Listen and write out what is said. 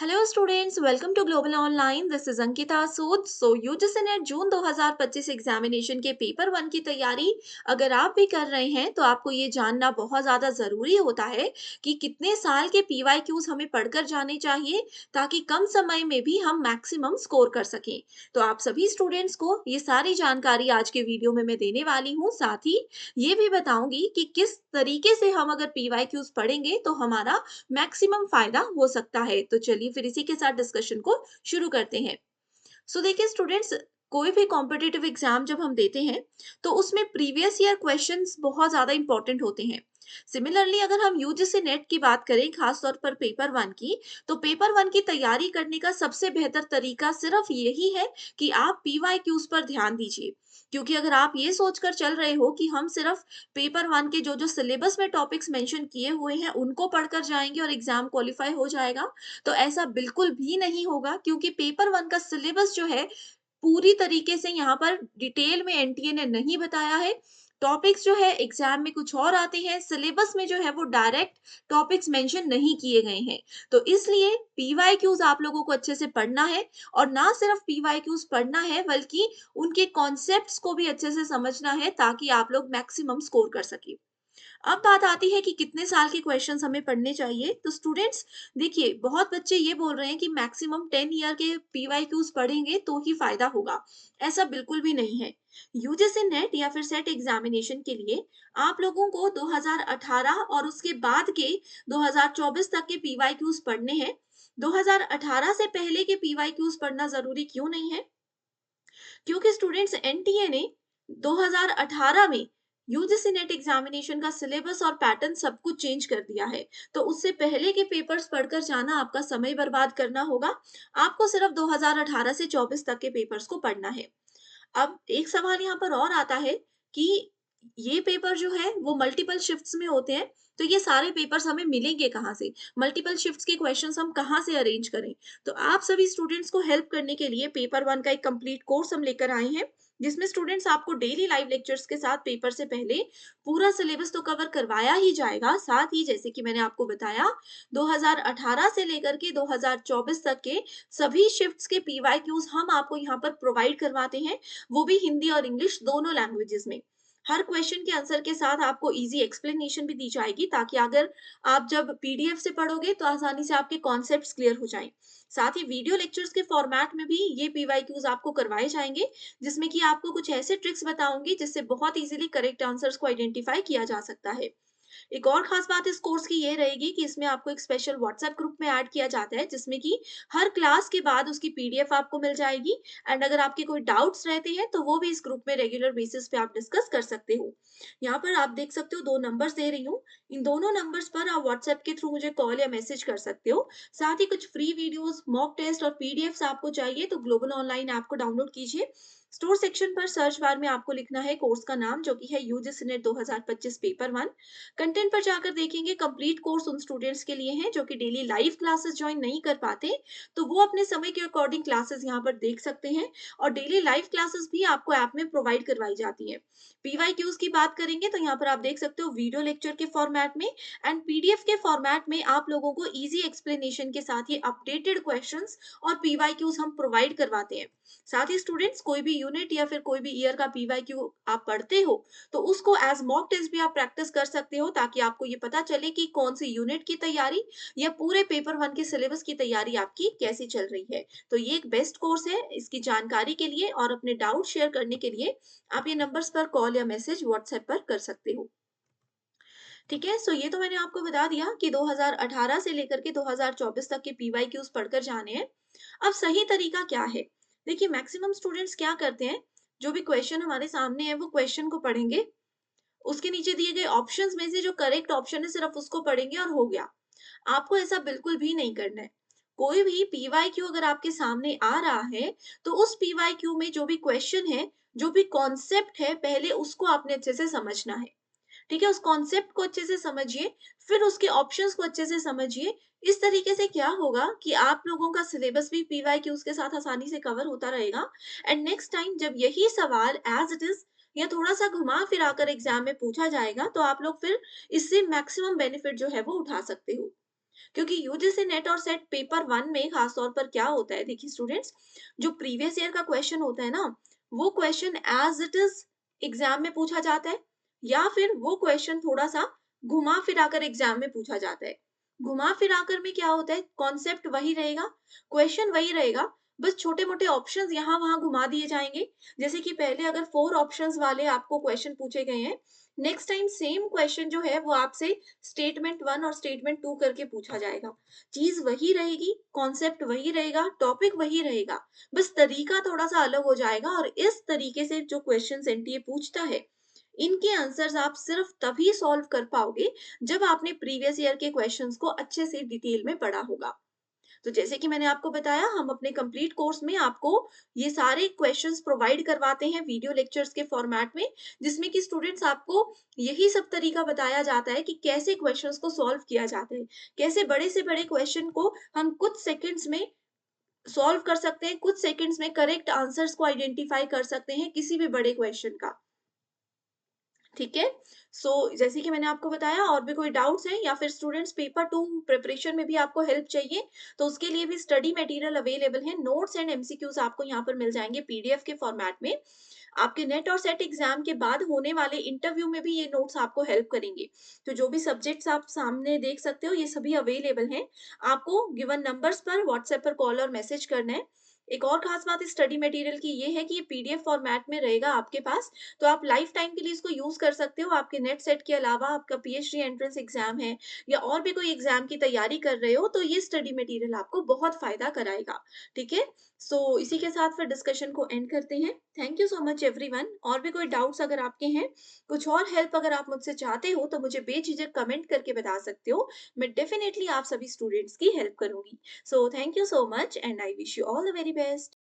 Hello students, welcome to global online. This is Ankita Sood. UGC NET June 2025 examination के paper one की तैयारी अगर आप भी कर रहे हैं तो आपको ये जानना बहुत ज़्यादा ज़रूरी होता है कि कितने साल के पीवाईक्यूज हमें पढ़कर जाने चाहिए ताकि कम समय में भी हम मैक्सिमम स्कोर कर सकें। तो आप सभी स्टूडेंट्स को ये सारी जानकारी आज के वीडियो में मैं देने वाली हूँ। साथ ही ये भी बताऊंगी कि किस तरीके से हम अगर पीवाईक्यूज पढ़ेंगे तो हमारा मैक्सिमम फायदा हो सकता है। तो चलिए फिर इसी के साथ डिस्कशन को शुरू करते हैं। देखिए स्टूडेंट्स, कोई भी कॉम्पिटिटिव एग्जाम जब हम देते हैं तो उसमें प्रीवियस ईयर क्वेश्चंस बहुत ज्यादा इंपॉर्टेंट होते हैं। सिमिलरली अगर हम यूजीसी नेट की बात करें, खासतौर पर पेपर वन की, तो पेपर वन की तैयारी करने का सबसे बेहतर तरीका सिर्फ यही है कि आप पीवाईक्यूज पर ध्यान दीजिए। क्योंकि अगर आप ये सोचकर चल रहे हो कि हम सिर्फ पेपर वन के जो जो सिलेबस में टॉपिक्स मेंशन किए हुए हैं उनको पढ़कर जाएंगे और एग्जाम क्वालिफाई हो जाएगा, तो ऐसा बिल्कुल भी नहीं होगा। क्योंकि पेपर वन का सिलेबस जो है पूरी तरीके से यहाँ पर डिटेल में एनटीए ने नहीं बताया है। टॉपिक्स जो है एग्जाम में कुछ और आते हैं, सिलेबस में जो है वो डायरेक्ट टॉपिक्स मेंशन नहीं किए गए हैं। तो इसलिए पीवाईक्यूज आप लोगों को अच्छे से पढ़ना है, और ना सिर्फ पीवाईक्यूज पढ़ना है बल्कि उनके कॉन्सेप्ट्स को भी अच्छे से समझना है ताकि आप लोग मैक्सिमम स्कोर कर सके। अब बात आती है कि कितने साल के क्वेश्चंस हमें पढ़ने चाहिए। तो स्टूडेंट्स देखिए, बहुत बच्चे ये बोल रहे हैं कि मैक्सिमम 10 ईयर के पीवाईक्यूज पढ़ेंगे तो ही फायदा होगा। ऐसा बिल्कुल भी नहीं है। यूजीसी नेट या फिर सेट एग्जामिनेशन के लिए आप लोगों को 2018 और उसके बाद के 2024 तक के पीवाईक्यूज पढ़ने हैं। 2018 से पहले के पीवाईक्यूज पढ़ना जरूरी क्यों नहीं है? क्योंकि स्टूडेंट्स, एनटीए ने 2018 में यूजीसी नेट एग्जामिनेशन का सिलेबस और पैटर्न सब कुछ चेंज कर दिया है। तो उससे पहले के पेपर्स पढ़कर जाना आपका समय बर्बाद करना होगा। आपको सिर्फ 2018 से 24 तक के पेपर्स को पढ़ना है। अब एक सवाल यहाँ पर और आता है कि ये पेपर जो है वो मल्टीपल शिफ्ट्स में होते हैं, तो ये सारे पेपर्स हमें मिलेंगे कहाँ से? मल्टीपल शिफ्ट्स के क्वेश्चंस हम कहाँ से अरेंज करें? तो आप सभी स्टूडेंट्स को हेल्प करने के लिए पेपर वन का एक कंप्लीट कोर्स हम लेकर आए हैं, जिसमें स्टूडेंट्स आपको डेली लाइव लेक्चर्स के साथ पेपर से पहले पूरा सिलेबस तो कवर करवाया ही जाएगा, साथ ही जैसे कि मैंने आपको बताया 2018 से लेकर के 2024 तक के सभी शिफ्ट्स के पीवाईक्यूज हम आपको यहाँ पर प्रोवाइड करवाते हैं, वो भी हिंदी और इंग्लिश दोनों लैंग्वेजेस में। हर क्वेश्चन के आंसर के साथ आपको इजी एक्सप्लेनेशन भी दी जाएगी, ताकि अगर आप जब पीडीएफ से पढ़ोगे तो आसानी से आपके कॉन्सेप्ट्स क्लियर हो जाएं। साथ ही वीडियो लेक्चर्स के फॉर्मेट में भी ये पीवाईक्यूज आपको करवाए जाएंगे, जिसमें कि आपको कुछ ऐसे ट्रिक्स बताऊंगी जिससे बहुत इजीली करेक्ट आंसर्स को आइडेंटिफाई किया जा सकता है। एक और खास बात इस कोर्स की ये रहेगी कि इसमें आपको एक स्पेशल व्हाट्सएप ग्रुप में ऐड किया जाता है, जिसमें कि हर क्लास के बाद उसकी पीडीएफ आपको मिल जाएगी। एंड अगर आपके कोई डाउट्स रहते हैं तो वो भी इस ग्रुप में रेगुलर बेसिस पे आप डिस्कस कर सकते हो। यहाँ पर आप देख सकते हो, दो नंबर्स दे रही हूँ। इन दोनों नंबर्स पर आप व्हाट्सएप के थ्रू मुझे कॉल या मैसेज कर सकते हो। साथ ही कुछ फ्री वीडियोस, मॉक टेस्ट और पीडीएफ्स आपको चाहिए तो ग्लोबल ऑनलाइन ऐप को डाउनलोड कीजिए। स्टोर सेक्शन पर सर्च बार में आपको लिखना है कोर्स का नाम, जो कि है UGC net 2025 paper one. Content पर जाकर देखेंगे, कंप्लीट कोर्स उन स्टूडेंट्स के लिए हैं जो कि डेली लाइव क्लासेस ज्वाइन नहीं कर पाते, तो वो अपने समय के अकॉर्डिंग क्लासेस यहाँ पर देख सकते हैं। और डेली लाइव क्लासेस भी आपको ऐप में प्रोवाइड करवाई जाती है। पीवाईक्यूज की बात करेंगे तो यहाँ पर आप देख सकते हो वीडियो लेक्चर के फॉर्मेट में एंड पीडीएफ के फॉर्मेट में आप लोगों को इजी एक्सप्लेनेशन के साथ ये अपडेटेड क्वेश्चंस और पीवाईक्यूज हम प्रोवाइड करवाते हैं। साथ ही स्टूडेंट्स, कोई भी यूनिट या फिर कोई भी ईयर का पीवाईक्यू आप पढ़ते हो तो उसको एज मॉक टेस्ट भी आप प्रैक्टिस कर सकते हो, ताकि आपको ये पता चले कि कौन सी यूनिट की तैयारी या पूरे पेपर वन के सिलेबस की तैयारी आपकी कैसी चल रही है। तो ये एक बेस्ट कोर्स है। इसकी जानकारी के लिए और अपने डाउट शेयर करने के लिए आप ये नंबर्स पर कॉल या मैसेज व्हाट्सएप पर कर सकते हो। ठीक है, ये तो मैंने आपको बता दिया कि 2018 से लेकर के 2024 तक के पीवाईक्यूज पढ़कर जाने हैं। अब सही तरीका क्या है? देखिए, मैक्सिमम स्टूडेंट्स क्या करते हैं, जो भी क्वेश्चन हमारे सामने है वो क्वेश्चन को पढ़ेंगे, उसके नीचे दिए गए ऑप्शंस में से जो करेक्ट ऑप्शन है सिर्फ उसको पढ़ेंगे और हो गया। आपको ऐसा बिल्कुल भी नहीं करना है। कोई भी पीवाईक्यू अगर आपके सामने आ रहा है तो उस पीवाईक्यू में जो भी क्वेश्चन है, जो भी कॉन्सेप्ट है, पहले उसको आपने अच्छे से समझना है। ठीक है, उस कॉन्सेप्ट को अच्छे से समझिए, फिर उसके ऑप्शंस को अच्छे से समझिए। इस तरीके से क्या होगा कि आप लोगों का सिलेबस भी पीवाईक्यूज के साथ आसानी से कवर होता रहेगा। एंड नेक्स्ट टाइम जब यही सवाल एज इट इज या थोड़ा सा घुमा फिरा कर एग्जाम में पूछा जाएगा तो आप लोग फिर इससे मैक्सिमम बेनिफिट जो है वो उठा सकते हो। क्योंकि यूजीसी नेट और सेट पेपर 1 में खास तौर पर क्या होता है, देखिए स्टूडेंट्स, जो प्रीवियस ईयर का क्वेश्चन होता है ना, वो question as it is exam में पूछा जाता है, या फिर वो क्वेश्चन थोड़ा-सा घुमा-फिरा कर एग्ज़ाम में पूछा जाता है। घुमा-फिरा कर में क्या होता है, कॉन्सेप्ट वही रहेगा, क्वेश्चन वही रहेगा, बस छोटे-मोटे ऑप्शंस यहाँ-वहाँ घुमा दिए जाएँगे। जैसे कि पहले अगर 4 ऑप्शंस वाले आपको क्वेश्चन पूछे गए हैं, नेक्स्ट टाइम सेम क्वेश्चन जो है वो आपसे स्टेटमेंट 1 और स्टेटमेंट 2 करके पूछा जाएगा। चीज़ वही रहेगी, कॉन्सेप्ट वही रहेगा, टॉपिक वही रहेगा, बस तरीका थोड़ा-सा अलग हो जाएगा और इस तरीके से जो क्वेश्चन्स एनटीए पूछता है, इनके आंसर्स आप सिर्फ तभी सॉल्व कर पाओगे, जब आपने प्रीवियस ईयर के क्वेश्चन्स को अच्छे से डिटेल में पढ़ा होगा। तो जैसे कि मैंने आपको बताया, हम अपने कंप्लीट कोर्स में आपको ये सारे क्वेश्चंस प्रोवाइड करवाते हैं वीडियो लेक्चर्स के फॉर्मेट में, जिसमें कि स्टूडेंट्स आपको यही सब तरीका बताया जाता है कि कैसे क्वेश्चंस को सॉल्व किया जाता है, कैसे बड़े से बड़े क्वेश्चन को हम कुछ सेकंड्स में सॉल्व कर सकते हैं, कुछ सेकंड्स में करेक्ट आंसर्स को आइडेंटिफाई कर सकते हैं किसी भी बड़े क्वेश्चन का। ठीक है? सो जैसे कि मैंने आपको बताया, और भी कोई डाउट्स हैं या फिर स्टूडेंट्स पेपर 2 प्रिपरेशन में भी आपको हेल्प चाहिए, तो उसके लिए भी स्टडी मटेरियल अवेलेबल है। नोट्स एंड एमसीक्यूज़ आपको यहाँ पर मिल जाएँगे पीडीएफ के फॉर्मेट में। आपके नेट और सेट एग्ज़ाम के बाद होने वाले इंटरव्यू में भी ये नोट्स आपको हेल्प करेंगे। तो जो भी सब्जेक्ट्स आप सामने देख सकते हो, ये सभी अवेलेबल हैं। आपको गिवन नंबर्स पर व्हाट्सएप पर कॉल और मैसेज करना है। एक और ख़ास बात इस स्टडी मटेरियल की ये है कि ये पीडीएफ फॉर्मेट में रहेगा आपके पास, तो आप लाइफ टाइम के लिए इसको यूज़ कर सकते हो। आपके नेट सेट के अलावा आपका पीएचडी एंट्रेंस एग्ज़ाम है या और भी कोई एग्ज़ाम की तैयारी कर रहे हो, तो ये स्टडी मटेरियल आपको बहुत फ़ायदा कराएगा। ठीक है? सो इसी के साथ फिर डिस्कशन को एंड करते हैं। Thank you so much everyone. और भी कोई डाउट्स अगर आपके हैं, कुछ और हेल्प अगर आप मुझसे चाहते हो, तो मुझे बेझिझक कमेंट करके बता सकते हो। मैं डेफ़िनिटली आप सभी स्टूडेंट्स की हेल्प करूँगी। So thank you so much and I wish you all the very best.